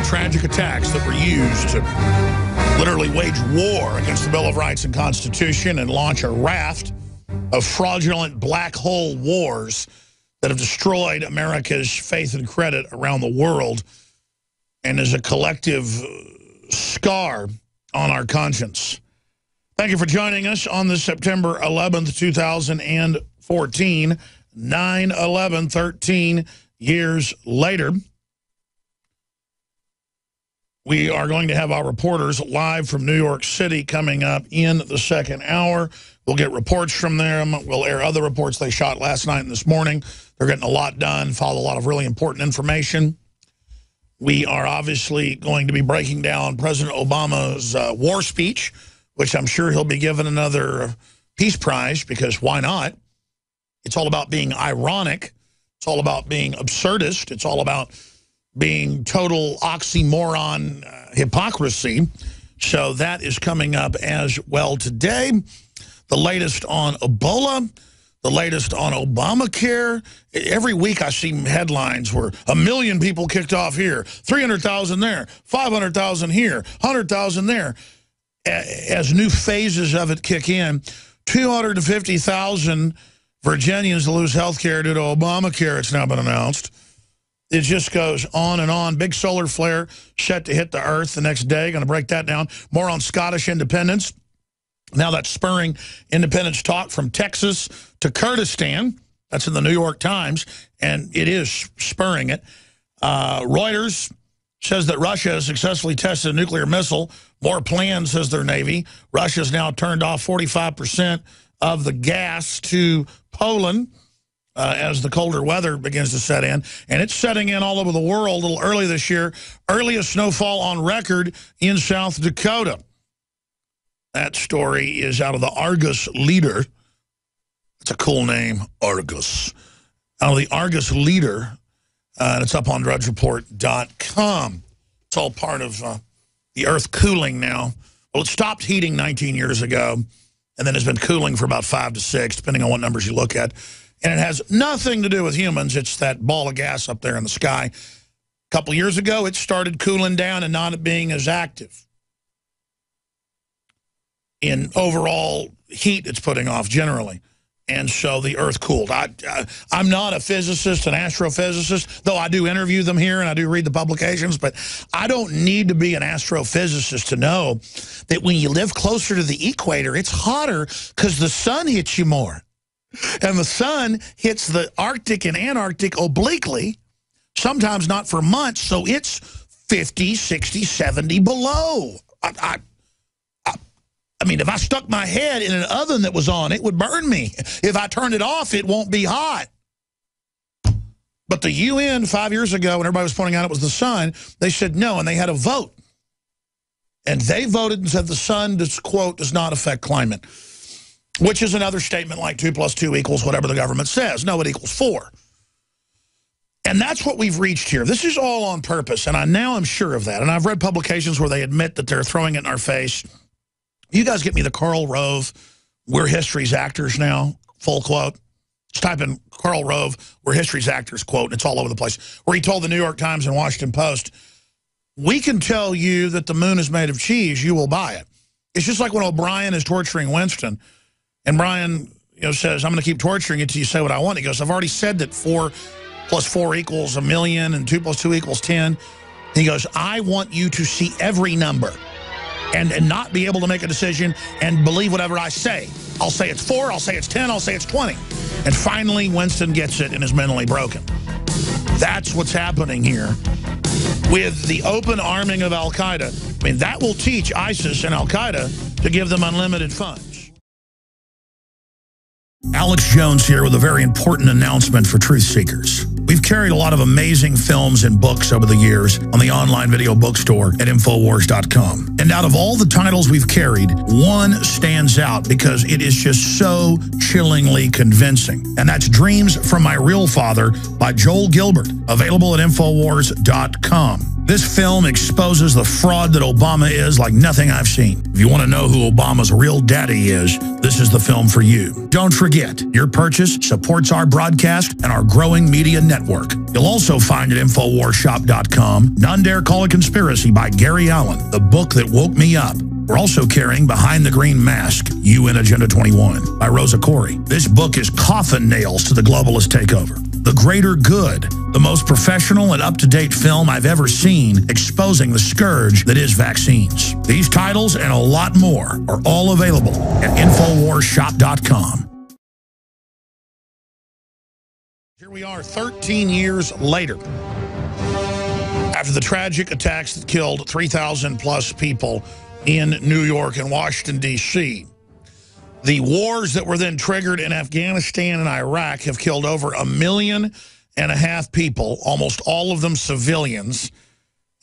tragic attacks that were used to literally wage war against the Bill of Rights and Constitution and launch a raft of fraudulent black hole wars that have destroyed America's faith and credit around the world and is a collective scar on our conscience. Thank you for joining us on this September 11th, 2014, 9/11, 13 years later. We are going to have our reporters live from New York City coming up in the second hour. We'll get reports from them. We'll air other reports they shot last night and this morning. They're getting a lot done, follow a lot of really important information. We are obviously going to be breaking down President Obama's war speech, which I'm sure he'll be given another Peace Prize, because why not? It's all about being ironic. It's all about being absurdist. It's all about being total oxymoron hypocrisy. So that is coming up as well today. The latest on Ebola, the latest on Obamacare. Every week I see headlines where 1 million people kicked off here, 300,000 there, 500,000 here, 100,000 there. As new phases of it kick in, 250,000 Virginians lose health care due to Obamacare, it's now been announced. It just goes on and on. Big solar flare set to hit the earth the next day. Going to break that down. More on Scottish independence. Now that's spurring independence talk from Texas to Kurdistan. That's in the New York Times, and it is spurring it. Reuters says that Russia has successfully tested a nuclear missile. More plans, says their Navy. Russia's now turned off 45% of the gas to Poland as the colder weather begins to set in. And it's setting in all over the world a little early this year. Earliest snowfall on record in South Dakota. That story is out of the Argus Leader. It's a cool name, Argus. Out of the Argus Leader, and it's up on drudgereport.com. It's all part of the Earth cooling now. Well, it stopped heating 19 years ago, and then has been cooling for about 5 to 6, depending on what numbers you look at. And it has nothing to do with humans. It's that ball of gas up there in the sky. A couple years ago, it started cooling down and not being as active in overall heat it's putting off generally. And so the Earth cooled. I'm not a physicist, an astrophysicist, though I do interview them here and I do read the publications, but I don't need to be an astrophysicist to know that when you live closer to the equator, it's hotter because the sun hits you more. And the sun hits the Arctic and Antarctic obliquely, sometimes not for months, so it's 50, 60, 70 below. I mean, if I stuck my head in an oven that was on, it would burn me. If I turned it off, it won't be hot. But the UN 5 years ago, when everybody was pointing out it was the sun, they said no, and they had a vote. And they voted and said the sun, this quote, does not affect climate. Which is another statement like 2 + 2 = whatever the government says. No, it equals 4. And that's what we've reached here. This is all on purpose, and I now am sure of that. And I've read publications where they admit that they're throwing it in our face. You guys get me the Karl Rove, "We're history's actors now," full quote. Just type in Karl Rove, "We're history's actors," quote, and it's all over the place. Where he told the New York Times and Washington Post, "We can tell you that the moon is made of cheese, you will buy it." It's just like when O'Brien is torturing Winston. And Brian, says, "I'm going to keep torturing you until you say what I want." He goes, "I've already said that 4 + 4 = 1,000,000 and 2 + 2 = 10. He goes, "I want you to see every number and not be able to make a decision and believe whatever I say. I'll say it's 4, I'll say it's 10, I'll say it's 20. And finally, Winston gets it and is mentally broken. That's what's happening here with the open arming of Al-Qaeda. I mean, that will teach ISIS and Al-Qaeda to give them unlimited funds. Alex Jones here with a very important announcement for truth seekers. We've carried a lot of amazing films and books over the years on the online video bookstore at Infowars.com. And out of all the titles we've carried, one stands out because it is just so chillingly convincing. And that's Dreams from My Real Father by Joel Gilbert, available at Infowars.com. This film exposes the fraud that Obama is like nothing I've seen. If you want to know who Obama's real daddy is, this is the film for you. Don't forget forget, your purchase supports our broadcast and our growing media network. You'll also find at InfoWarsShop.com None Dare Call a Conspiracy by Gary Allen, the book that woke me up. We're also carrying Behind the Green Mask, UN Agenda 21 by Rosa Corey. This book is coffin nails to the globalist takeover. The Greater Good, the most professional and up-to-date film I've ever seen exposing the scourge that is vaccines. These titles and a lot more are all available at InfoWarsShop.com. Here we are 13 years later. After the tragic attacks that killed 3,000 plus people in New York and Washington, D.C., the wars that were then triggered in Afghanistan and Iraq have killed over 1.5 million people, almost all of them civilians.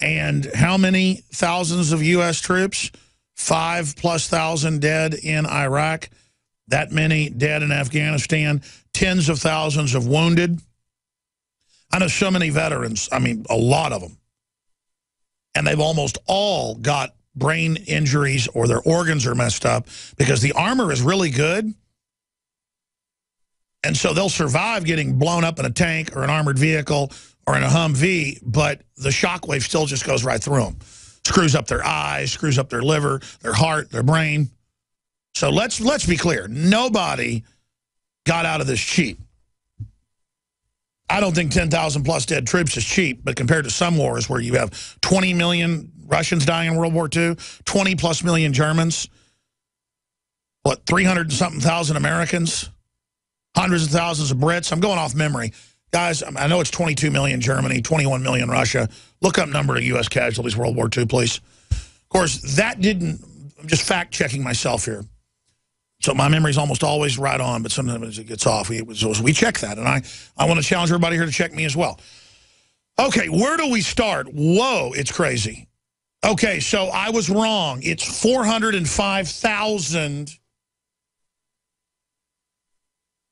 And how many thousands of U.S. troops? 5,000+ dead in Iraq. That many dead in Afghanistan. Tens of thousands of wounded. I know so many veterans, I mean, a lot of them. And they've almost all got brain injuries or their organs are messed up because the armor is really good. And so they'll survive getting blown up in a tank or an armored vehicle or in a Humvee, but the shockwave still just goes right through them. Screws up their eyes, screws up their liver, their heart, their brain. So let's be clear. Nobody got out of this cheap. I don't think 10,000+ dead troops is cheap, but compared to some wars where you have 20 million Russians dying in World War II, 20+ million Germans, what, 300-something thousand Americans, hundreds of thousands of Brits. I'm going off memory. Guys, I know it's 22 million Germany, 21 million Russia. Look up number of U.S. casualties World War II, please. Of course, that didn't, I'm just fact-checking myself here. So my memory's almost always right on, but sometimes it gets off. We check that, and I want to challenge everybody here to check me as well. Okay, where do we start? Whoa, it's crazy. Okay, so I was wrong. It's 405,000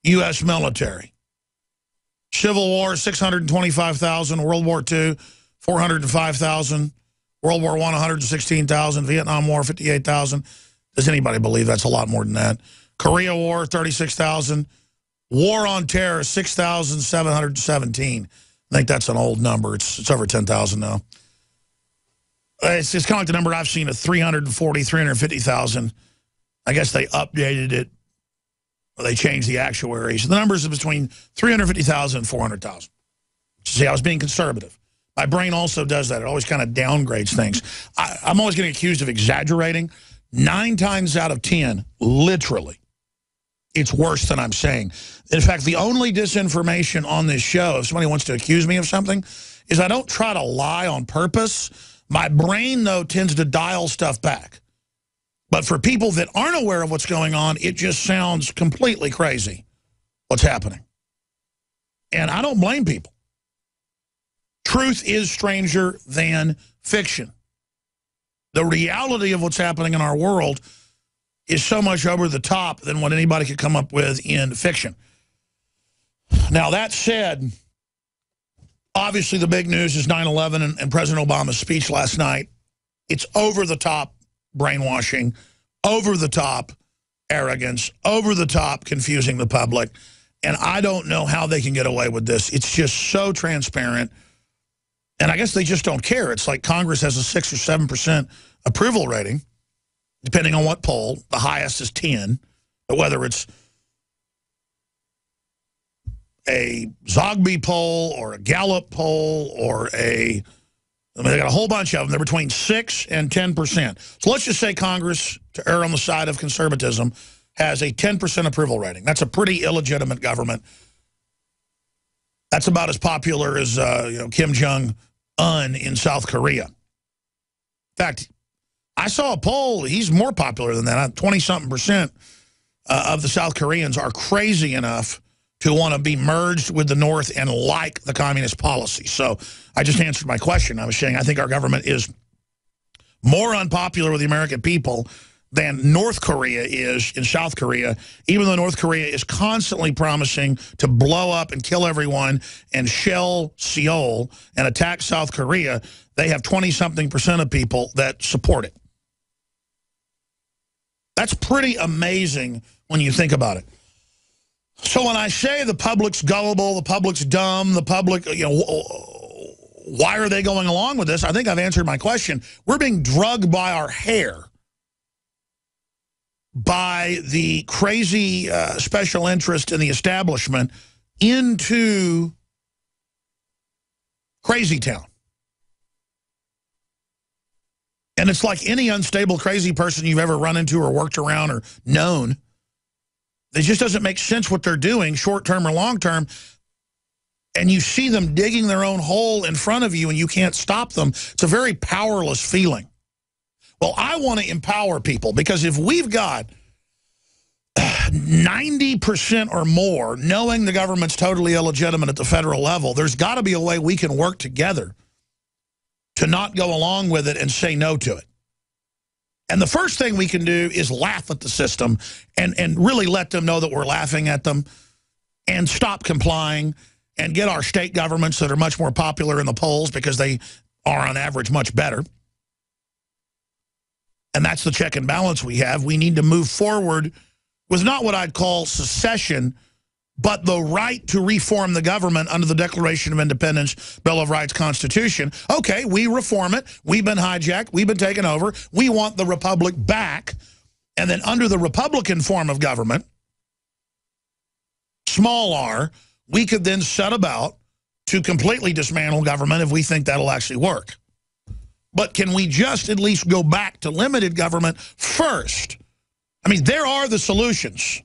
U.S. military. Civil War, 625,000. World War II, 405,000. World War I, 116,000. Vietnam War, 58,000. Does anybody believe that's a lot more than that? Korea War, 36,000. War on Terror, 6,717. I think that's an old number. It's over 10,000 now. It's kind of like the number I've seen of 340, 350,000. I guess they updated it. Or they changed the actuaries. The numbers are between 350,000 and 400,000. See, I was being conservative. My brain also does that. It always kind of downgrades things. I'm always getting accused of exaggerating. 9 times out of 10, literally, it's worse than I'm saying. In fact, the only disinformation on this show, if somebody wants to accuse me of something, is I don't try to lie on purpose. My brain, though, tends to dial stuff back. But for people that aren't aware of what's going on, it just sounds completely crazy what's happening. And I don't blame people. Truth is stranger than fiction. The reality of what's happening in our world is so much over the top than what anybody could come up with in fiction. Now, that said, obviously the big news is 9/11 and President Obama's speech last night. It's over-the-top brainwashing, over-the-top arrogance, over-the-top confusing the public. And I don't know how they can get away with this. It's just so transparent. And I guess they just don't care. It's like Congress has a 6 or 7% approval rating, depending on what poll. The highest is 10. But whether it's a Zogby poll or a Gallup poll or they got a whole bunch of them. They're between 6 and 10%. So let's just say Congress, to err on the side of conservatism, has a 10% approval rating. That's a pretty illegitimate government. That's about as popular as Kim Jong-un in South Korea. In fact, I saw a poll. He's more popular than that. 20-something% of the South Koreans are crazy enough to want to be merged with the North and like the communist policy. So I just answered my question. I was saying I think our government is more unpopular with the American people than North Korea is in South Korea, even though North Korea is constantly promising to blow up and kill everyone and shell Seoul and attack South Korea. They have 20-something% of people that support it. That's pretty amazing when you think about it. So when I say the public's gullible, the public's dumb, the public, why are they going along with this? I think I've answered my question. We're being drugged by our hair by the crazy special interest in the establishment into crazy town. And it's like any unstable, crazy person you've ever run into or worked around or known. It just doesn't make sense what they're doing, short-term or long-term. And you see them digging their own hole in front of you and you can't stop them. It's a very powerless feeling. Well, I want to empower people because if we've got 90% or more knowing the government's totally illegitimate at the federal level, there's got to be a way we can work together to not go along with it and say no to it. And the first thing we can do is laugh at the system and really let them know that we're laughing at them and stop complying and get our state governments that are much more popular in the polls because they are on average much better. And that's the check and balance we have. We need to move forward with not what I'd call secession, but the right to reform the government under the Declaration of Independence, Bill of Rights, Constitution. Okay, we reform it. We've been hijacked. We've been taken over. We want the republic back. And then under the Republican form of government, small r, we could then set about to completely dismantle government if we think that'll actually work. But can we just at least go back to limited government first? I mean, there are the solutions.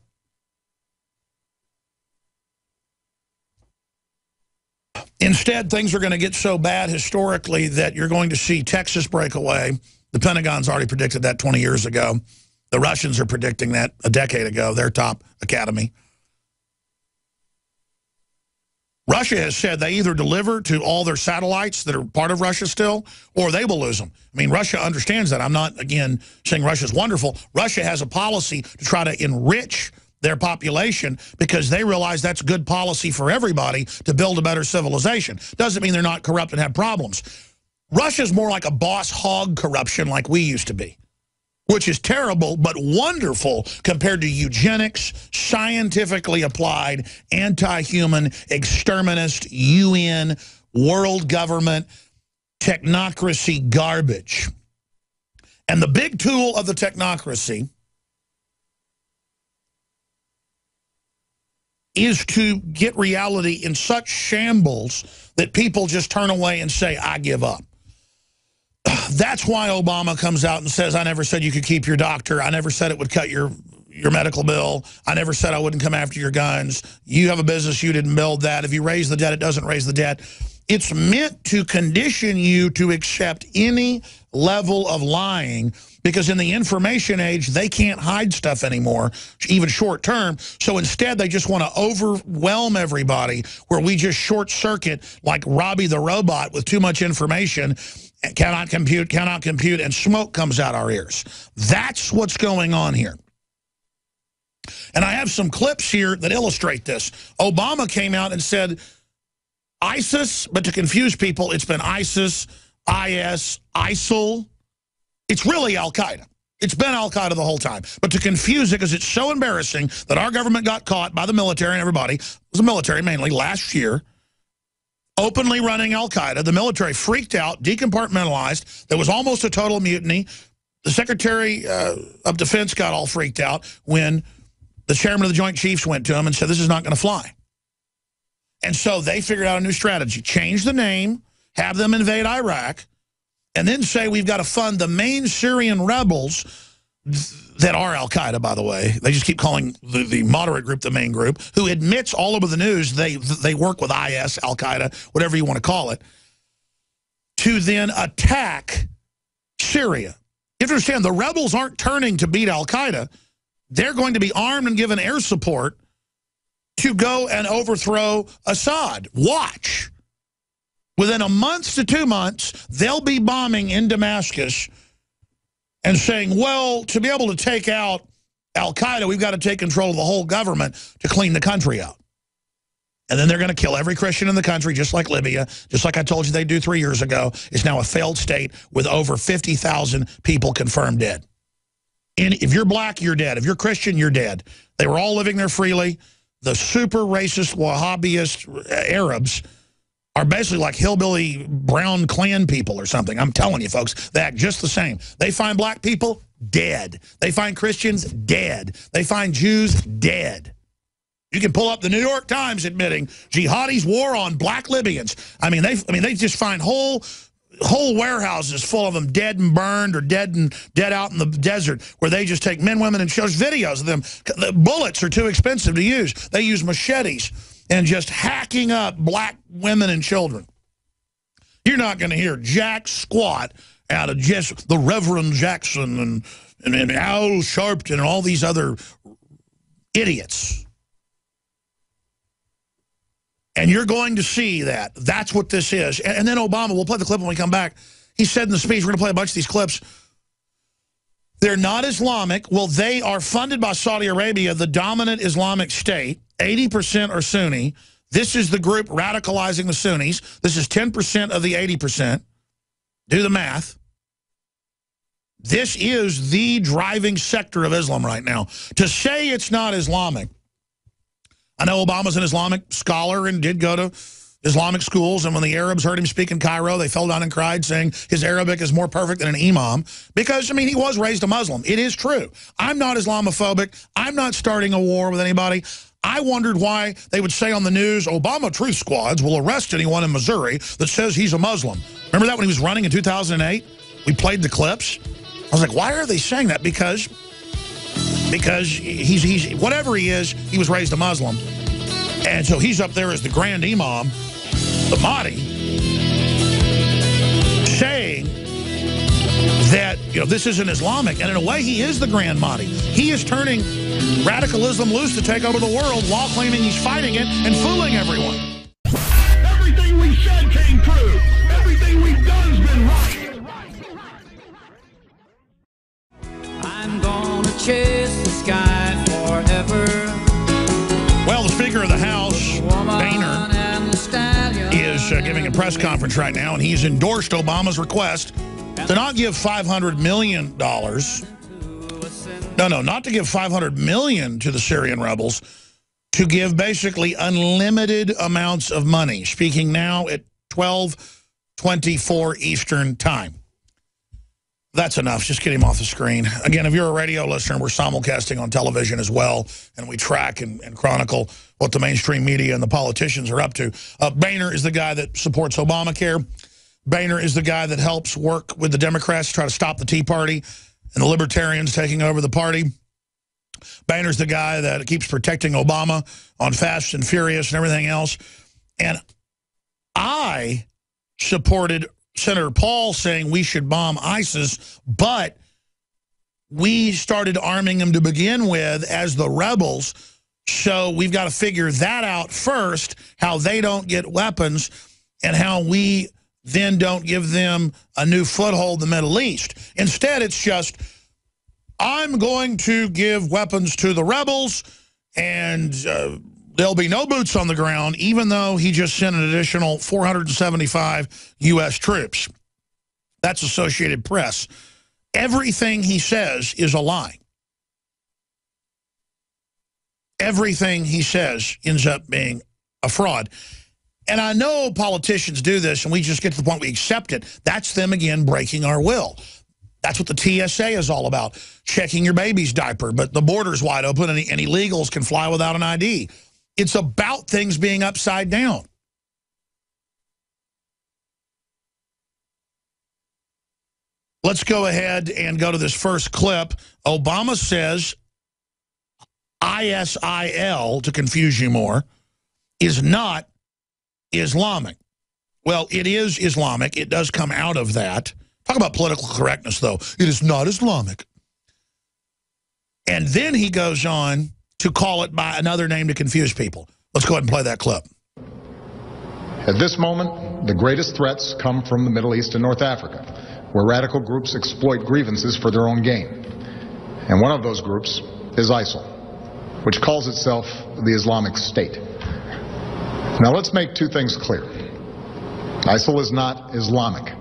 Instead, things are going to get so bad historically that you're going to see Texas break away. The Pentagon's already predicted that 20 years ago. The Russians are predicting that a decade ago, their top academy. Russia has said they either deliver to all their satellites that are part of Russia still, or they will lose them. I mean, Russia understands that. I'm not, again, saying Russia's wonderful. Russia has a policy to try to enrich their population because they realize that's good policy for everybody to build a better civilization. Doesn't mean they're not corrupt and have problems. Russia's more like a boss hog corruption like we used to be, which is terrible but wonderful compared to eugenics, scientifically applied, anti-human, exterminist, UN, world government, technocracy garbage. And the big tool of the technocracy is to get reality in such shambles that people just turn away and say, I give up. That's why Obama comes out and says, I never said you could keep your doctor. I never said it would cut your medical bill. I never said I wouldn't come after your guns. You have a business, you didn't build that. If you raise the debt, it doesn't raise the debt. It's meant to condition you to accept any level of lying because in the information age, they can't hide stuff anymore, even short term. So instead, they just want to overwhelm everybody where we just short circuit like Robbie the robot with too much information, cannot compute, and smoke comes out our ears. That's what's going on here. And I have some clips here that illustrate this. Obama came out and said, ISIS, but to confuse people, it's been ISIS, IS, ISIL. It's really Al-Qaeda. It's been Al-Qaeda the whole time. But to confuse it, because it's so embarrassing that our government got caught by the military and everybody, it was the military mainly, last year, openly running Al-Qaeda. The military freaked out, decompartmentalized. There was almost a total mutiny. The Secretary of Defense got all freaked out when the chairman of the Joint Chiefs went to him and said, this is not going to fly. And so they figured out a new strategy. Change the name, have them invade Iraq, and then say we've got to fund the main Syrian rebels that are Al-Qaeda, by the way. They just keep calling the moderate group the main group, who admits all over the news they work with IS, Al-Qaeda, whatever you want to call it, to then attack Syria. You have to understand, the rebels aren't turning to beat Al-Qaeda. They're going to be armed and given air support to go and overthrow Assad. Watch. Within a month to 2 months, they'll be bombing in Damascus and saying, well, to be able to take out Al-Qaeda, we've got to take control of the whole government to clean the country out. And then they're going to kill every Christian in the country, just like Libya, just like I told you they'd do 3 years ago. It's now a failed state with over 50,000 people confirmed dead. And if you're black, you're dead. If you're Christian, you're dead. They were all living there freely. the super racist Wahhabist Arabs are basically like hillbilly brown Klan people or something. I'm telling you, folks, they act just the same. They find black people, dead. They find Christians, dead. They find Jews, dead. You can pull up the New York Times admitting jihadis' war on black Libyans. I mean, they just find whole warehouses full of them dead and burned or dead out in the desert where they just take men, women, and shows videos of them. The bullets are too expensive to use. They use machetes and just hacking up black women and children. You're not going to hear jack squat out of just the Reverend Jackson and Al Sharpton and all these other idiots. And you're going to see that. That's what this is. And then Obama, we'll play the clip when we come back. He said in the speech, we're going to play a bunch of these clips, they're not Islamic. Well, they are funded by Saudi Arabia, the dominant Islamic state. 80% are Sunni. This is the group radicalizing the Sunnis. This is 10% of the 80%. Do the math. This is the driving sector of Islam right now. To say it's not Islamic, I know Obama's an Islamic scholar and did go to Islamic schools, and when the Arabs heard him speak in Cairo, they fell down and cried, saying his Arabic is more perfect than an imam. Because, I mean, he was raised a Muslim. It is true. I'm not Islamophobic. I'm not starting a war with anybody. I wondered why they would say on the news, Obama truth squads will arrest anyone in Missouri that says he's a Muslim. Remember that when he was running in 2008? We played the clips. I was like, why are they saying that? Because he's whatever he is, he was raised a Muslim. And so he's up there as the grand imam, the Mahdi, saying that, you know, this isn't Islamic. And in a way, he is the grand Mahdi. He is turning radicalism loose to take over the world while claiming he's fighting it and fooling everyone. Everything we said came true. Everything we've done's been right. I'm gonna chase the sky forever. Well, the Speaker of the House, Boehner, is giving a press conference right now, and he's endorsed Obama's request to not give $500 million. No, not to give $500 million to the Syrian rebels, to give basically unlimited amounts of money, speaking now at 12:24 Eastern Time. That's enough. Just get him off the screen. Again, if you're a radio listener, we're simulcasting on television as well, and we track and chronicle what the mainstream media and the politicians are up to. Boehner is the guy that supports Obamacare. Boehner is the guy that helps work with the Democrats to try to stop the Tea Party and the Libertarians taking over the party. Boehner's the guy that keeps protecting Obama on Fast and Furious and everything else. And I supported Senator Paul saying we should bomb ISIS, but we started arming them to begin with as the rebels. So we've got to figure that out first, how they don't get weapons and how we then don't give them a new foothold in the Middle East. Instead, it's just, I'm going to give weapons to the rebels and there'll be no boots on the ground, even though he just sent an additional 475 U.S. troops. That's Associated Press. Everything he says is a lie. Everything he says ends up being a fraud. And I know politicians do this, and we just get to the point we accept it. That's them, again, breaking our will. That's what the TSA is all about, checking your baby's diaper, but the border's wide open and illegals can fly without an ID. It's about things being upside down. Let's go ahead and go to this first clip. Obama says ISIL, to confuse you more, is not Islamic. Well, it is Islamic. It does come out of that. Talk about political correctness, though. It is not Islamic. And then he goes on to call it by another name to confuse people. Let's go ahead and play that clip. At this moment, the greatest threats come from the Middle East and North Africa, where radical groups exploit grievances for their own gain. And one of those groups is ISIL, which calls itself the Islamic State. Now let's make two things clear. ISIL is not Islamic.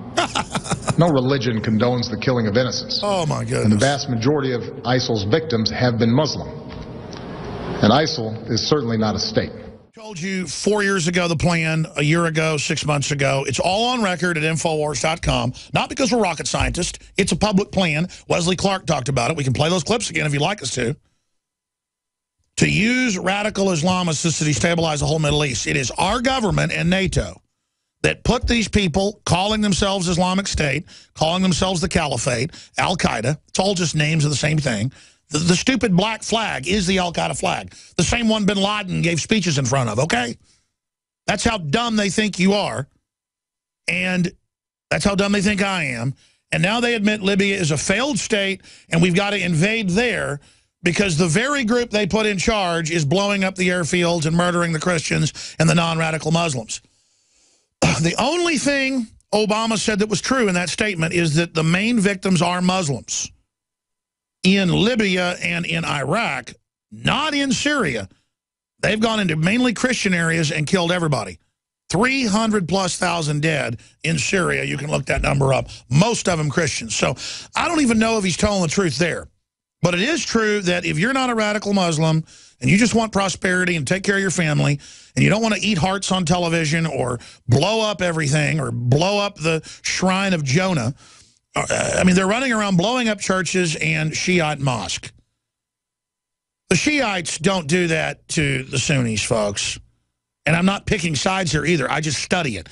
No religion condones the killing of innocents. Oh my goodness. And the vast majority of ISIL's victims have been Muslim. And ISIL is certainly not a state. Told you 4 years ago the plan, a year ago, 6 months ago. It's all on record at Infowars.com. Not because we're rocket scientists. It's a public plan. Wesley Clark talked about it. We can play those clips again if you'd like us to. To use radical Islamists to destabilize the whole Middle East. It is our government and NATO that put these people calling themselves Islamic State, calling themselves the Caliphate, Al-Qaeda. It's all just names of the same thing. The stupid black flag is the Al-Qaeda flag. The same one bin Laden gave speeches in front of, okay? That's how dumb they think you are. And that's how dumb they think I am. And now they admit Libya is a failed state and we've got to invade there because the very group they put in charge is blowing up the airfields and murdering the Christians and the non-radical Muslims. The only thing Obama said that was true in that statement is that the main victims are Muslims. In Libya and in Iraq, not in Syria. They've gone into mainly Christian areas and killed everybody. 300,000+ dead in Syria. You can look that number up. Most of them Christians. So I don't even know if he's telling the truth there. But it is true that if you're not a radical Muslim and you just want prosperity and take care of your family and you don't want to eat hearts on television or blow up everything or blow up the shrine of Jonah, I mean, they're running around blowing up churches and Shiite mosque. The Shiites don't do that to the Sunnis, folks. And I'm not picking sides here either. I just study it.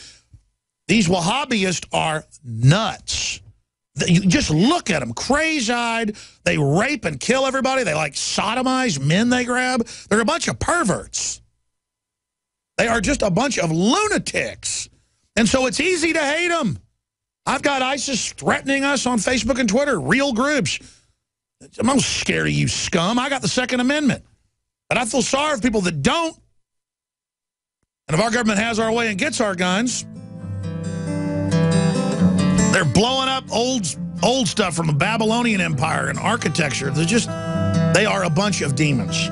These Wahhabists are nuts. You just look at them, crazy-eyed. They rape and kill everybody. They like sodomize men they grab. They're a bunch of perverts. They are just a bunch of lunatics. And so it's easy to hate them. I've got ISIS threatening us on Facebook and Twitter, real groups. I'm not scared of you, scum. I got the Second Amendment. But I feel sorry for people that don't. And if our government has our way and gets our guns, they're blowing up old stuff from the Babylonian Empire and architecture. They are a bunch of demons.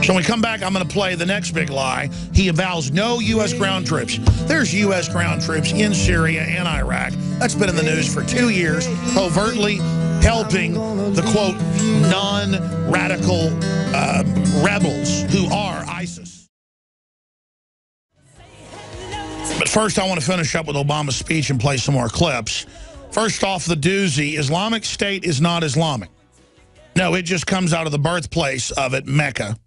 So when we come back, I'm going to play the next big lie. He avows no U.S. ground troops. There's U.S. ground troops in Syria and Iraq. That's been in the news for 2 years, overtly helping the, quote, non-radical rebels who are ISIS. But first, I want to finish up with Obama's speech and play some more clips. First off, the doozy, Islamic State is not Islamic. No, it just comes out of the birthplace of it, Mecca,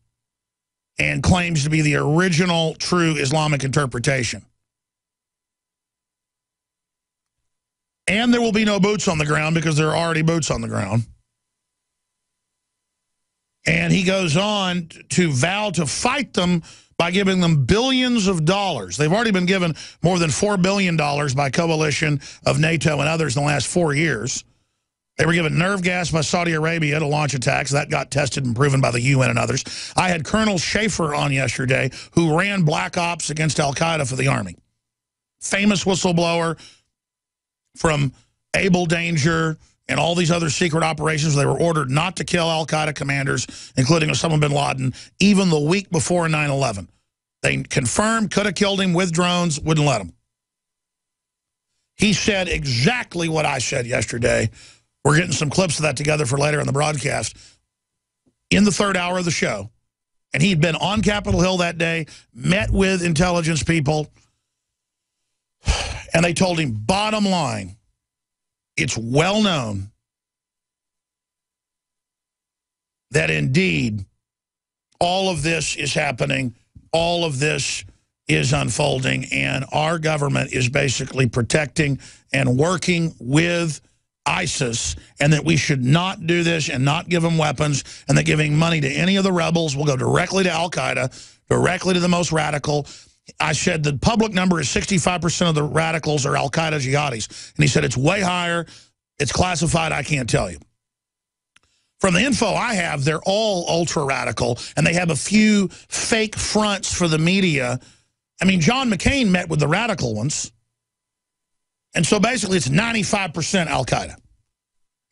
and claims to be the original true Islamic interpretation. And there will be no boots on the ground because there are already boots on the ground. And he goes on to vow to fight them by giving them billions of dollars. They've already been given more than $4 billion by coalition of NATO and others in the last 4 years. They were given nerve gas by Saudi Arabia to launch attacks. That got tested and proven by the UN and others. I had Colonel Schaefer on yesterday, who ran black ops against al-Qaeda for the Army. Famous whistleblower from Able Danger and all these other secret operations. They were ordered not to kill al-Qaeda commanders, including Osama bin Laden, even the week before 9/11. They confirmed, could have killed him with drones, wouldn't let him. He said exactly what I said yesterday. We're getting some clips of that together for later in the broadcast in the third hour of the show. And he'd been on Capitol Hill that day, met with intelligence people, and they told him, bottom line, it's well known that indeed all of this is happening, all of this is unfolding, and our government is basically protecting and working with ISIS, and that we should not do this and not give them weapons, and that giving money to any of the rebels will go directly to al-Qaeda, directly to the most radical. I said the public number is 65% of the radicals are al-Qaeda jihadis. And he said it's way higher. It's classified. I can't tell you. From the info I have, they're all ultra-radical, and they have a few fake fronts for the media. I mean, John McCain met with the radical ones. And so basically it's 95% al-Qaeda.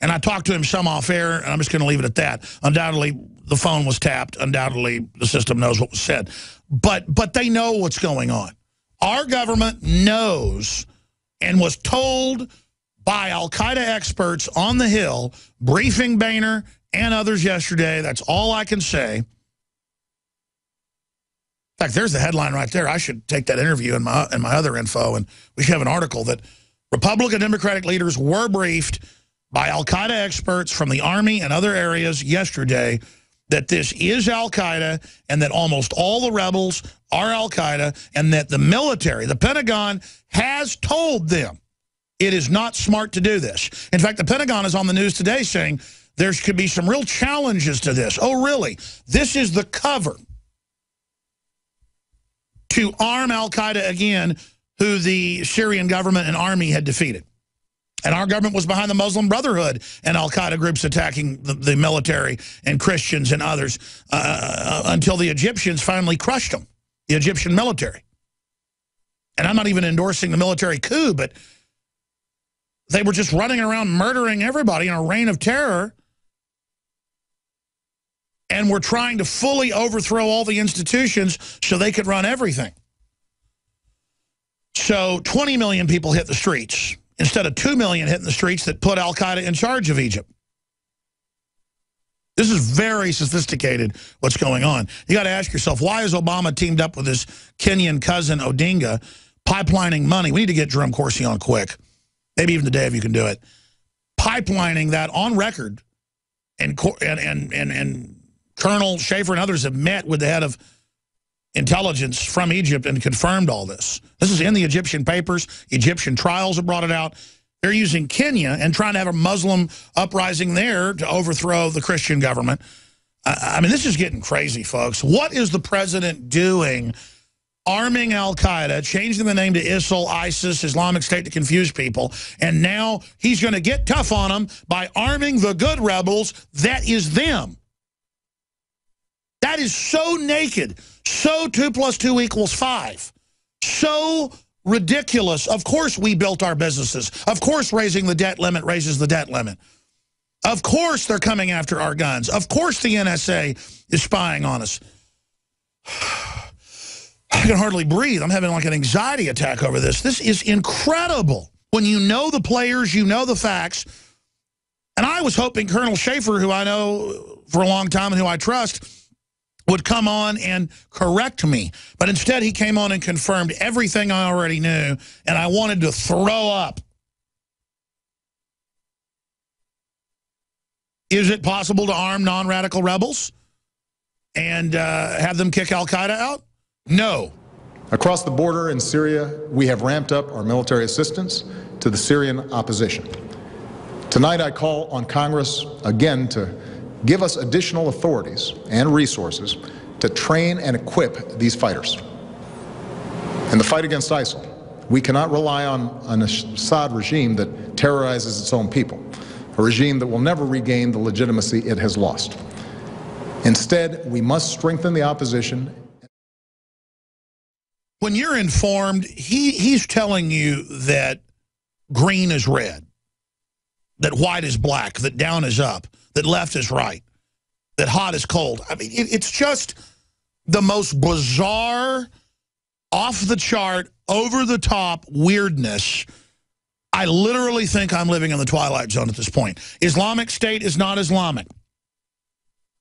And I talked to him some off air, and I'm just going to leave it at that. Undoubtedly, the phone was tapped. Undoubtedly, the system knows what was said. But they know what's going on. Our government knows and was told by al-Qaeda experts on the Hill, briefing Boehner and others yesterday, that's all I can say, In fact, there's the headline right there. I should take that interview and my other info, and we should have an article that Republican Democratic leaders were briefed by al-Qaeda experts from the Army and other areas yesterday that this is al-Qaeda and that almost all the rebels are al-Qaeda and that the military, the Pentagon, has told them it is not smart to do this. In fact, the Pentagon is on the news today saying there could be some real challenges to this. Oh, really? This is the cover to arm al-Qaeda again, who the Syrian government and army had defeated. And our government was behind the Muslim Brotherhood and al-Qaeda groups attacking the military and Christians and others until the Egyptians finally crushed them, the Egyptian military. And I'm not even endorsing the military coup, but they were just running around murdering everybody in a reign of terror. And were trying to fully overthrow all the institutions so they could run everything. So 20 million people hit the streets instead of 2 million hitting the streets that put al-Qaeda in charge of Egypt. This is very sophisticated, what's going on. You got to ask yourself, why is Obama teamed up with his Kenyan cousin Odinga, pipelining money? We need to get Jerome Corsi on quick. Maybe even today if you can do it. Pipelining that on record, and Colonel Schaefer and others have met with the head of intelligence from Egypt and confirmed all this. This is in the Egyptian papers. Egyptian trials have brought it out. They're using Kenya and trying to have a Muslim uprising there to overthrow the Christian government. I mean, this is getting crazy, folks. What is the president doing? Arming al-Qaeda, changing the name to ISIL, ISIS, Islamic State to confuse people. And now he's going to get tough on them by arming the good rebels. That is them. That is so naked, so 2 + 2 = 5, so ridiculous. Of course we built our businesses. Of course raising the debt limit raises the debt limit. Of course they're coming after our guns. Of course the NSA is spying on us. I can hardly breathe. I'm having like an anxiety attack over this. This is incredible. When you know the players, you know the facts. And I was hoping Colonel Schaefer, who I know for a long time and who I trust, would come on and correct me. But instead, he came on and confirmed everything I already knew, and I wanted to throw up. Is it possible to arm non-radical rebels and have them kick al-Qaeda out? No. Across the border in Syria, we have ramped up our military assistance to the Syrian opposition. Tonight, I call on Congress again to give us additional authorities and resources to train and equip these fighters. In the fight against ISIL, we cannot rely on an Assad regime that terrorizes its own people, a regime that will never regain the legitimacy it has lost. Instead, we must strengthen the opposition. When you're informed, he's telling you that green is red, that white is black, that down is up, that left is right, that hot is cold. I mean, it's just the most bizarre, off-the-chart, over-the-top weirdness. I literally think I'm living in the Twilight Zone at this point. Islamic State is not Islamic.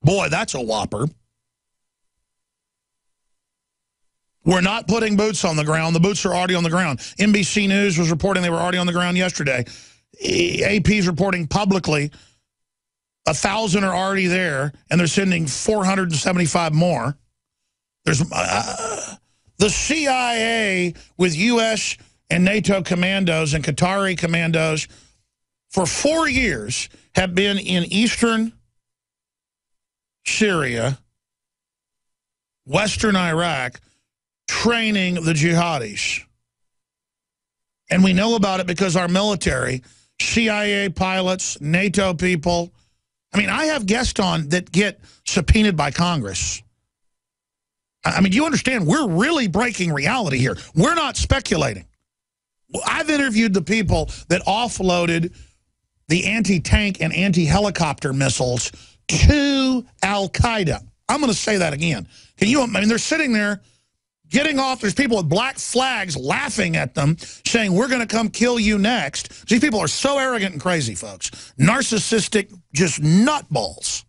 Boy, that's a whopper. We're not putting boots on the ground. The boots are already on the ground. NBC News was reporting they were already on the ground yesterday. AP's reporting publicly 1,000 are already there, and they're sending 475 more. There's the CIA with U.S. and NATO commandos and Qatari commandos for 4 years have been in eastern Syria, western Iraq, training the jihadis. And we know about it because our military, CIA pilots, NATO people. I mean, I have guests on that get subpoenaed by Congress. I mean, do you understand? We're really breaking reality here. We're not speculating. I've interviewed the people that offloaded the anti-tank and anti-helicopter missiles to al-Qaeda. I'm going to say that again. Can you? I mean, they're sitting there getting off. There's people with black flags laughing at them, saying, we're going to come kill you next. These people are so arrogant and crazy, folks. Narcissistic, just nutballs.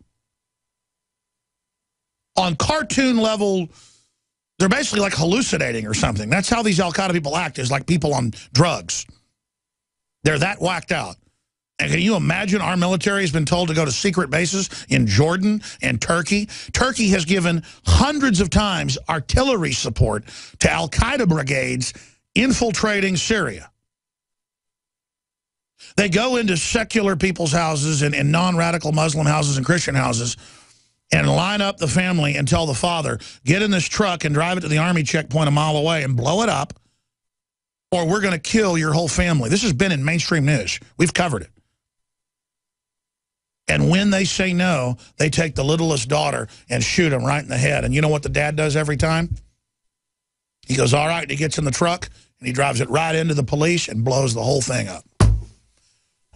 On cartoon level They're basically like hallucinating or something. That's how these al-Qaeda people act, is like people on drugs. They're that whacked out. And can you imagine our military has been told to go to secret bases in Jordan and Turkey? Turkey has given hundreds of times artillery support to al-Qaeda brigades infiltrating Syria. They go into secular people's houses and non-radical Muslim houses and Christian houses and line up the family and tell the father, get in this truck and drive it to the army checkpoint a mile away and blow it up, or we're going to kill your whole family. This has been in mainstream news. We've covered it. And when they say no, they take the littlest daughter and shoot him right in the head. And you know what the dad does every time? He goes, all right, and he gets in the truck, and he drives it right into the police and blows the whole thing up.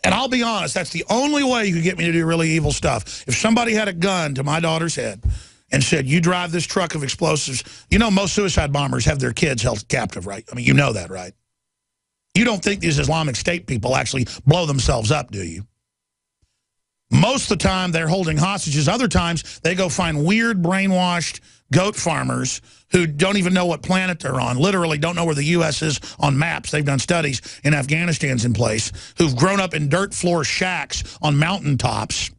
And I'll be honest, that's the only way you could get me to do really evil stuff. If somebody had a gun to my daughter's head and said, you drive this truck of explosives, you know most suicide bombers have their kids held captive, right? I mean, you know that, right? You don't think these Islamic State people actually blow themselves up, do you? Most of the time, they're holding hostages. Other times, they go find weird, brainwashed goat farmers who don't even know what planet they're on, literally don't know where the U.S. is on maps. They've done studies, and Afghanistan's in place, who've grown up in dirt floor shacks on mountaintops.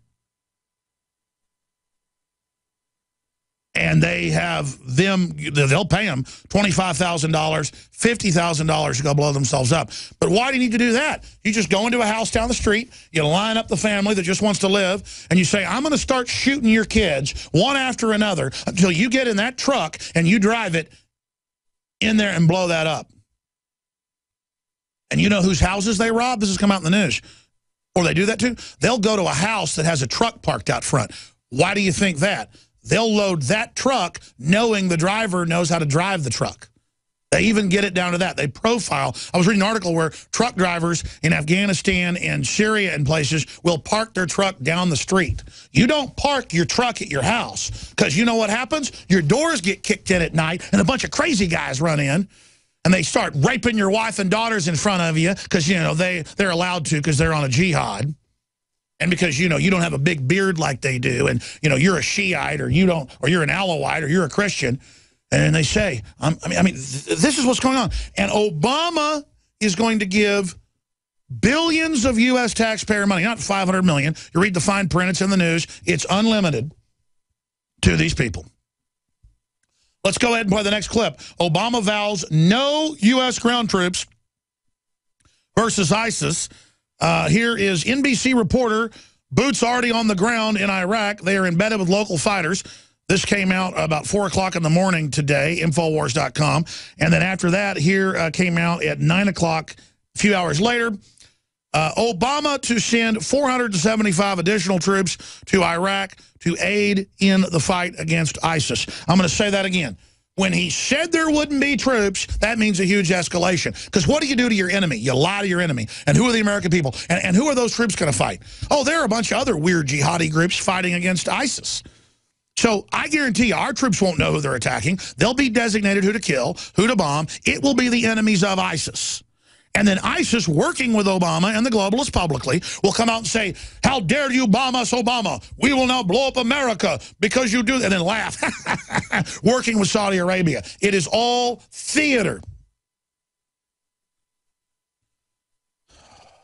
And they have them, they'll pay them $25,000, $50,000 to go blow themselves up. But why do you need to do that? You just go into a house down the street, you line up the family that just wants to live, and you say, I'm going to start shooting your kids one after another until you get in that truck and you drive it in there and blow that up. And you know whose houses they rob? This has come out in the news. Or they do that too? They'll go to a house that has a truck parked out front. Why do you think that? They'll load that truck knowing the driver knows how to drive the truck. They even get it down to that. They profile. I was reading an article where truck drivers in Afghanistan and Syria and places will park their truck down the street. You don't park your truck at your house because you know what happens? Your doors get kicked in at night and a bunch of crazy guys run in and they start raping your wife and daughters in front of you because, you know, they're allowed to because they're on a jihad. And because, you know, you don't have a big beard like they do, and, you know, you're a Shiite or you don't, or you're an Alawite or you're a Christian, and they say, this is what's going on. And Obama is going to give billions of U.S. taxpayer money, not 500 million. You read the fine print, it's in the news. It's unlimited to these people. Let's go ahead and play the next clip. Obama vows no U.S. ground troops versus ISIS. Here is NBC reporter, boots already on the ground in Iraq. They are embedded with local fighters. This came out about 4 o'clock in the morning today, Infowars.com. And then after that, here came out at 9 o'clock, a few hours later. Obama to send 475 additional troops to Iraq to aid in the fight against ISIS. I'm going to say that again. When he said there wouldn't be troops, that means a huge escalation. Because what do you do to your enemy? You lie to your enemy. And who are the American people? And who are those troops going to fight? Oh, there are a bunch of other weird jihadi groups fighting against ISIS. So I guarantee you, our troops won't know who they're attacking. They'll be designated who to kill, who to bomb. It will be the enemies of ISIS. And then ISIS, working with Obama and the globalists publicly, will come out and say, how dare you bomb us, Obama? We will now blow up America because you do that. And then laugh, working with Saudi Arabia. It is all theater.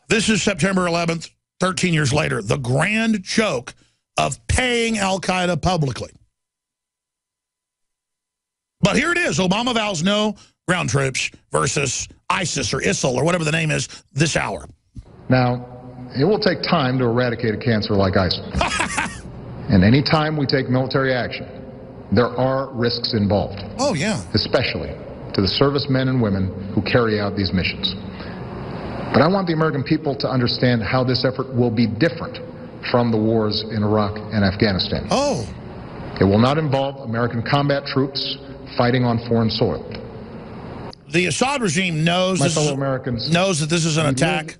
This is September 11th, 13 years later, the grand joke of paying al-Qaeda publicly. But here it is. Obama vows no ground troops versus ISIS or ISIL or whatever the name is this hour. Now, it will take time to eradicate a cancer like ISIL. And any time we take military action, there are risks involved. Oh, yeah. Especially to the servicemen and women who carry out these missions. But I want the American people to understand how this effort will be different from the wars in Iraq and Afghanistan. Oh. It will not involve American combat troops fighting on foreign soil. The Assad regime knows that this is an attack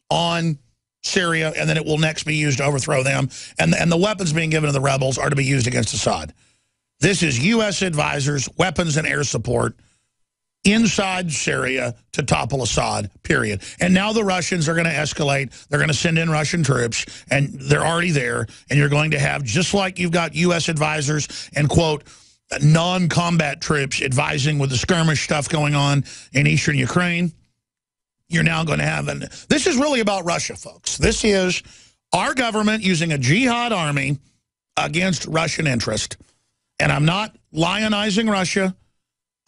on Syria, and then it will next be used to overthrow them. And the weapons being given to the rebels are to be used against Assad. This is U.S. advisors, weapons and air support inside Syria to topple Assad, period. And now the Russians are going to escalate. They're going to send in Russian troops, and they're already there. And you're going to have, just like you've got U.S. advisors and, quote, non-combat troops advising with the skirmish stuff going on in eastern Ukraine. You're now going to have this is really about Russia, folks. This is our government using a jihad army against Russian interest. And I'm not lionizing Russia.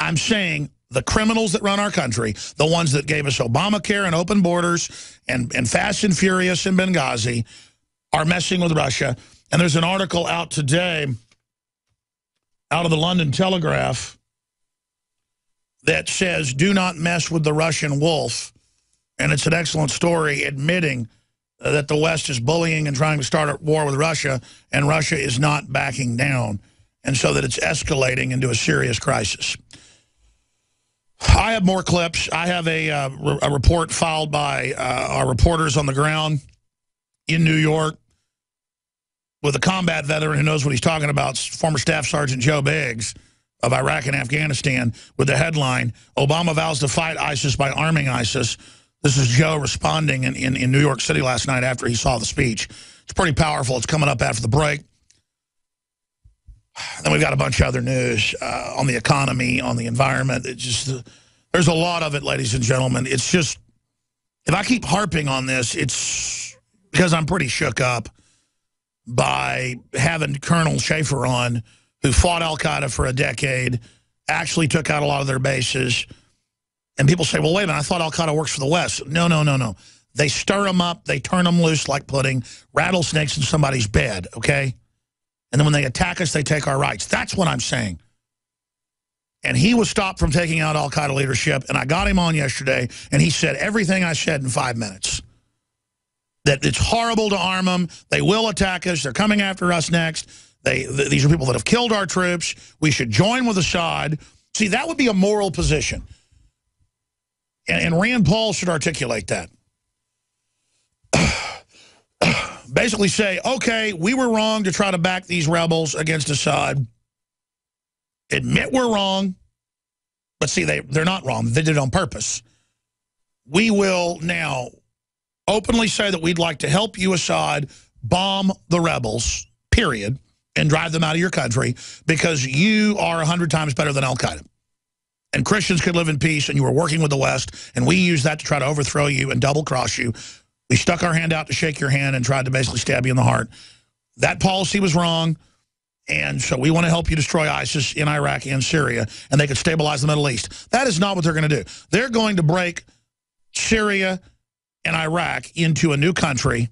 I'm saying the criminals that run our country, the ones that gave us Obamacare and open borders and Fast and Furious in Benghazi, are messing with Russia. And there's an article out today out of the London Telegraph that says, do not mess with the Russian wolf. And it's an excellent story admitting that the West is bullying and trying to start a war with Russia, and Russia is not backing down, and so that it's escalating into a serious crisis. I have more clips. I have a report filed by our reporters on the ground in New York with a combat veteran who knows what he's talking about, former Staff Sergeant Joe Biggs of Iraq and Afghanistan, with the headline, Obama vows to fight ISIS by arming ISIS. This is Joe responding in New York City last night after he saw the speech. It's pretty powerful. It's coming up after the break. Then we've got a bunch of other news on the economy, on the environment. It's just, there's a lot of it, ladies and gentlemen. It's just, if I keep harping on this, it's because I'm pretty shook up by having Colonel Schaefer on, who fought al-Qaeda for a decade, actually took out a lot of their bases. And people say, well, wait a minute, I thought al-Qaeda works for the West. No, no, no, no. They stir them up. They turn them loose like pudding, rattlesnakes in somebody's bed, okay? And then when they attack us, they take our rights. That's what I'm saying. And he was stopped from taking out al-Qaeda leadership, and I got him on yesterday, and he said everything I said in 5 minutes. That it's horrible to arm them. They will attack us. They're coming after us next. These are people that have killed our troops. We should join with Assad. See, that would be a moral position. And Rand Paul should articulate that. Basically say, okay, we were wrong to try to back these rebels against Assad. Admit we're wrong. But see, they're not wrong. They did it on purpose. We will now openly say that we'd like to help you, Assad, bomb the rebels, period, and drive them out of your country because you are 100 times better than al-Qaeda. And Christians could live in peace, and you were working with the West, and we used that to try to overthrow you and double-cross you. We stuck our hand out to shake your hand and tried to basically stab you in the heart. That policy was wrong, and so we want to help you destroy ISIS in Iraq and Syria, and they could stabilize the Middle East. That is not what they're going to do. They're going to break Syria and Iraq into a new country.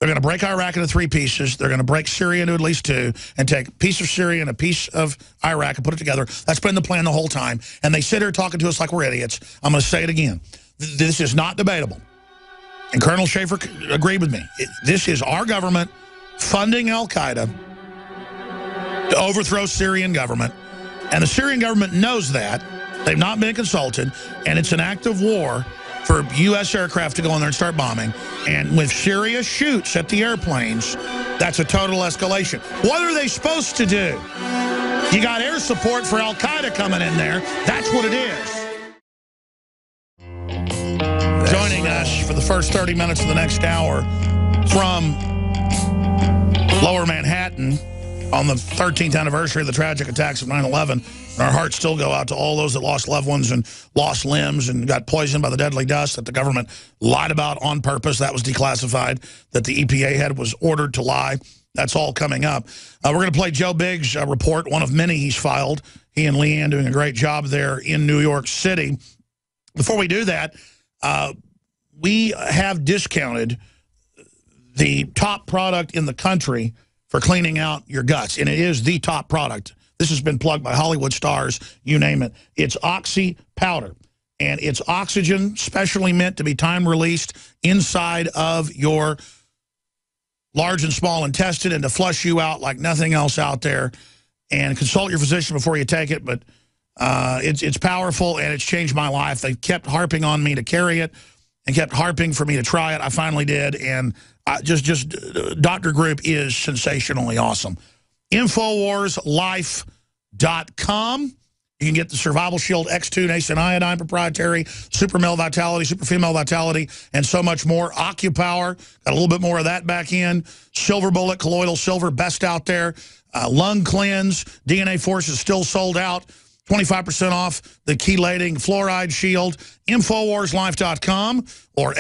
They're going to break Iraq into 3 pieces. They're going to break Syria into at least 2 and take a piece of Syria and a piece of Iraq and put it together. That's been the plan the whole time. And they sit here talking to us like we're idiots. I'm going to say it again. This is not debatable. And Colonel Schaefer agreed with me. This is our government funding al-Qaeda to overthrow Syrian government. And the Syrian government knows that. They've not been consulted. And it's an act of war for U.S. aircraft to go in there and start bombing. And when Syria shoots at the airplanes, that's a total escalation. What are they supposed to do? You got air support for al-Qaeda coming in there. That's what it is. Joining us for the first 30 minutes of the next hour from Lower Manhattan on the 13th anniversary of the tragic attacks of 9/11. Our hearts still go out to all those that lost loved ones and lost limbs and got poisoned by the deadly dust that the government lied about on purpose. That was declassified, that the EPA head was ordered to lie. That's all coming up. We're going to play Joe Biggs' report, one of many he's filed. He and Leanne doing a great job there in New York City. Before we do that, we have discounted the top product in the country for cleaning out your guts, and it is the top product. This has been plugged by Hollywood stars, you name it. It's Oxy Powder, and it's oxygen specially meant to be time-released inside of your large and small intestine and to flush you out like nothing else out there. And consult your physician before you take it, but it's powerful, and it's changed my life. They kept harping on me to carry it and kept harping for me to try it. I finally did, and Dr. Group is sensationally awesome. InfoWarsLife.com. You You can get the Survival Shield X2 Nascent Iodine Proprietary, Super Male Vitality, Super Female Vitality, and so much more. AccuPower, got a little bit more of that back in. Silver Bullet, Colloidal Silver, best out there. Lung Cleanse, DNA Force is still sold out. 25% off the chelating fluoride shield. InfoWarsLife.com or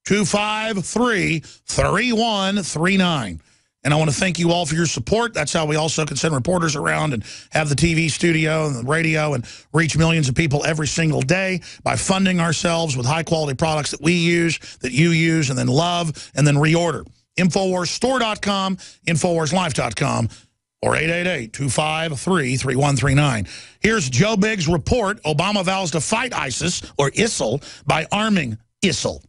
888-253-3139. And I want to thank you all for your support. That's how we also can send reporters around and have the TV studio and the radio and reach millions of people every single day by funding ourselves with high-quality products that we use, that you use, and then love, and then reorder. InfoWarsStore.com, InfoWarsLife.com, or 888-253-3139. Here's Joe Biggs' report, Obama vows to fight ISIS, or ISIL, by arming ISIL.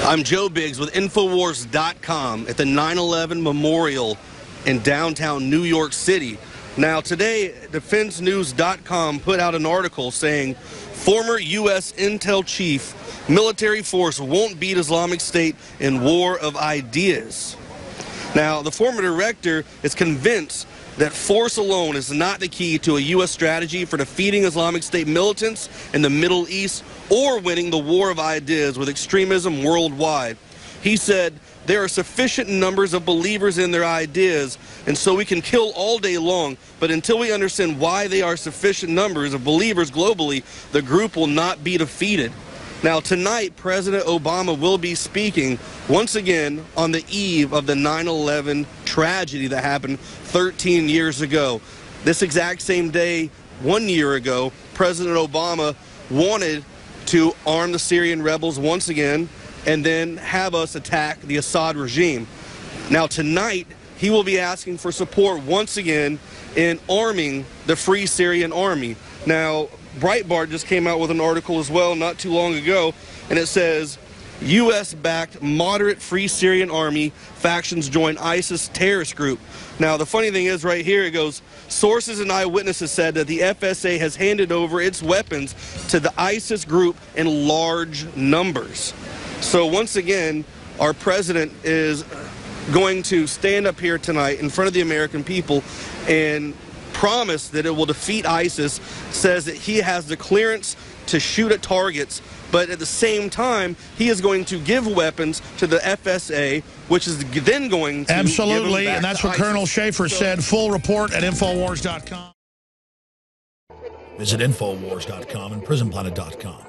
I'm Joe Biggs with Infowars.com at the 9/11 Memorial in downtown New York City. Now today, DefenseNews.com put out an article saying, former U.S. Intel chief, military force won't beat Islamic State in war of ideas. Now, the former director is convinced that force alone is not the key to a U.S. strategy for defeating Islamic State militants in the Middle East or winning the war of ideas with extremism worldwide. He said, there are sufficient numbers of believers in their ideas, and so we can kill all day long, but until we understand why they are sufficient numbers of believers globally, the group will not be defeated. Now, tonight, President Obama will be speaking once again on the eve of the 9/11 tragedy that happened 13 years ago. This exact same day, 1 year ago, President Obama wanted to arm the Syrian rebels once again and then have us attack the Assad regime. Now, tonight, he will be asking for support once again in arming the Free Syrian Army. Now, Breitbart just came out with an article as well not too long ago, and it says, U.S.-backed moderate Free Syrian Army factions join ISIS terrorist group. Now, the funny thing is right here, it goes, sources and eyewitnesses said that the FSA has handed over its weapons to the ISIS group in large numbers. So once again, our president is going to stand up here tonight in front of the American people and promise that it will defeat ISIS, says that he has the clearance to shoot at targets, but at the same time, he is going to give weapons to the FSA, which is then going to absolutely, give them back and that's to what ISIS. Colonel Schaefer said. Full report at Infowars.com. Visit Infowars.com and PrisonPlanet.com.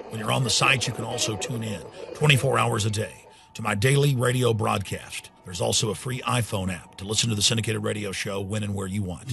When you're on the site, you can also tune in 24 hours a day to my daily radio broadcast. There's also a free iPhone app to listen to the syndicated radio show when and where you want.